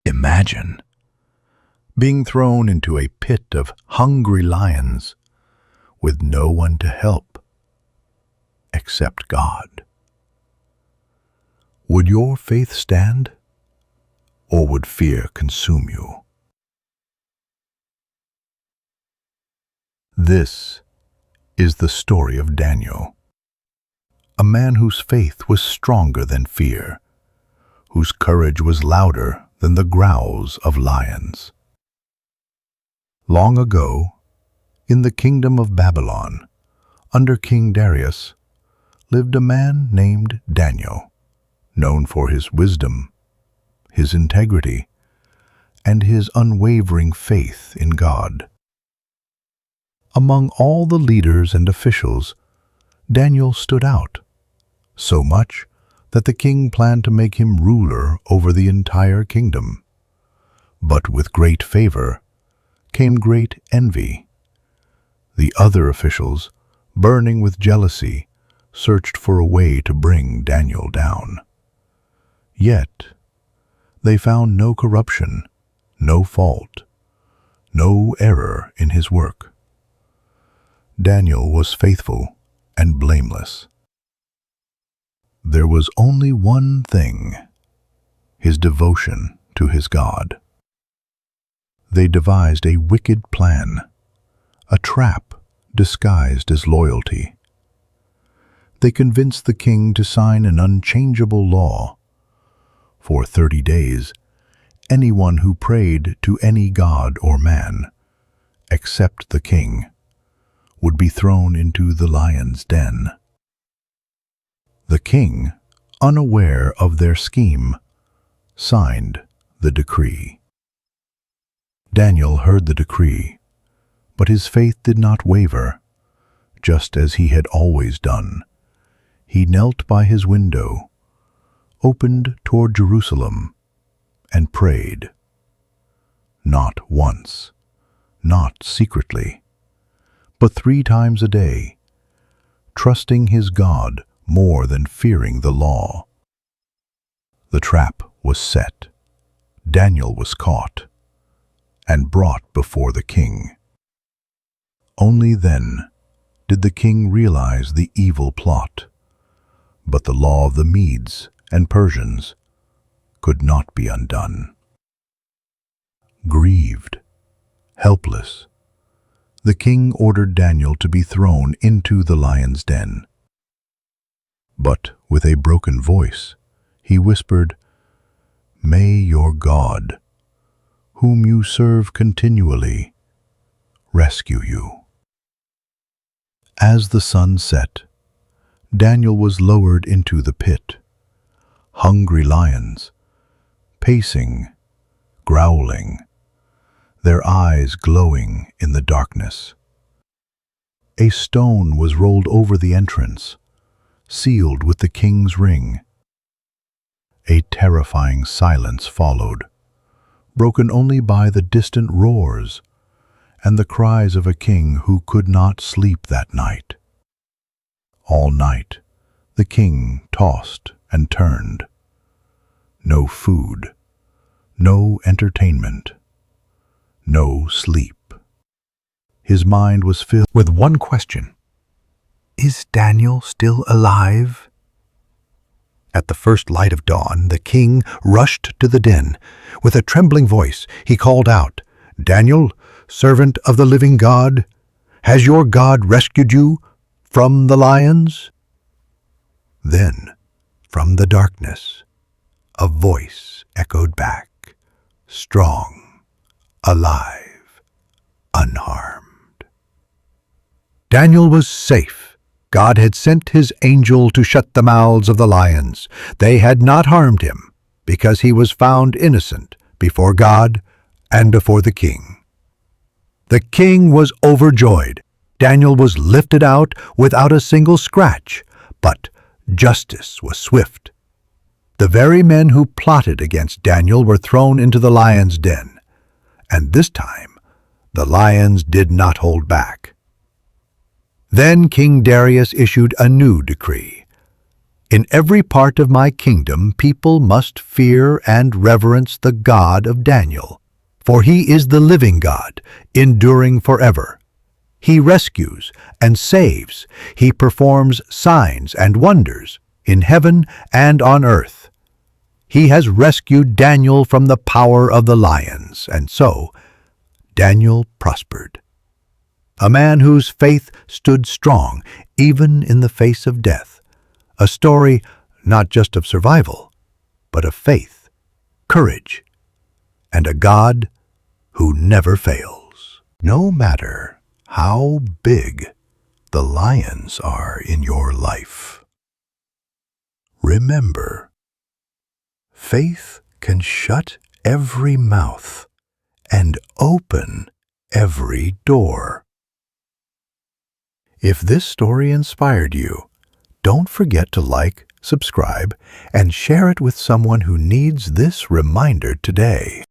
Imagine being thrown into a pit of hungry lions with no one to help except God. Would your faith stand, or would fear consume you? This is the story of Daniel, a man whose faith was stronger than fear, whose courage was louder than the growls of lions. Long ago, in the kingdom of Babylon, under King Darius, lived a man named Daniel, known for his wisdom, his integrity, and his unwavering faith in God. Among all the leaders and officials, Daniel stood out, so much that the king planned to make him ruler over the entire kingdom. But with great favor came great envy. The other officials, burning with jealousy, searched for a way to bring Daniel down. Yet, they found no corruption, no fault, no error in his work. Daniel was faithful and blameless. There was only one thing: his devotion to his God. They devised a wicked plan, a trap disguised as loyalty. They convinced the king to sign an unchangeable law. For 30 days, anyone who prayed to any god or man, except the king, would be thrown into the lion's den. The king, unaware of their scheme, signed the decree. Daniel heard the decree, but his faith did not waver. Just as he had always done, he knelt by his window, opened toward Jerusalem, and prayed. Not once, not secretly, but 3 times a day, trusting his God more than fearing the law. The trap was set. Daniel was caught and brought before the king. Only then did the king realize the evil plot, but the law of the Medes and Persians could not be undone. Grieved, helpless, the king ordered Daniel to be thrown into the lion's den. But with a broken voice, he whispered, "May your God, whom you serve continually, rescue you." As the sun set, Daniel was lowered into the pit. Hungry lions, pacing, growling, their eyes glowing in the darkness. A stone was rolled over the entrance, sealed with the king's ring. A terrifying silence followed, broken only by the distant roars and the cries of a king who could not sleep that night. All night, the king tossed and turned. No food, no entertainment, no sleep. His mind was filled with one question: is Daniel still alive? At the first light of dawn, the king rushed to the den. With a trembling voice, he called out, "Daniel, servant of the living God, has your God rescued you from the lions?" Then, from the darkness, a voice echoed back, strong, alive, unharmed. Daniel was safe. God had sent his angel to shut the mouths of the lions. They had not harmed him, because he was found innocent before God and before the king. The king was overjoyed. Daniel was lifted out without a single scratch, but justice was swift. The very men who plotted against Daniel were thrown into the lion's den, and this time the lions did not hold back. Then King Darius issued a new decree. In every part of my kingdom, people must fear and reverence the God of Daniel, for he is the living God, enduring forever. He rescues and saves. He performs signs and wonders in heaven and on earth. He has rescued Daniel from the power of the lions, and so Daniel prospered. A man whose faith stood strong even in the face of death. A story not just of survival, but of faith, courage, and a God who never fails. No matter how big the lions are in your life, remember, faith can shut every mouth and open every door. If this story inspired you, don't forget to like, subscribe, and share it with someone who needs this reminder today.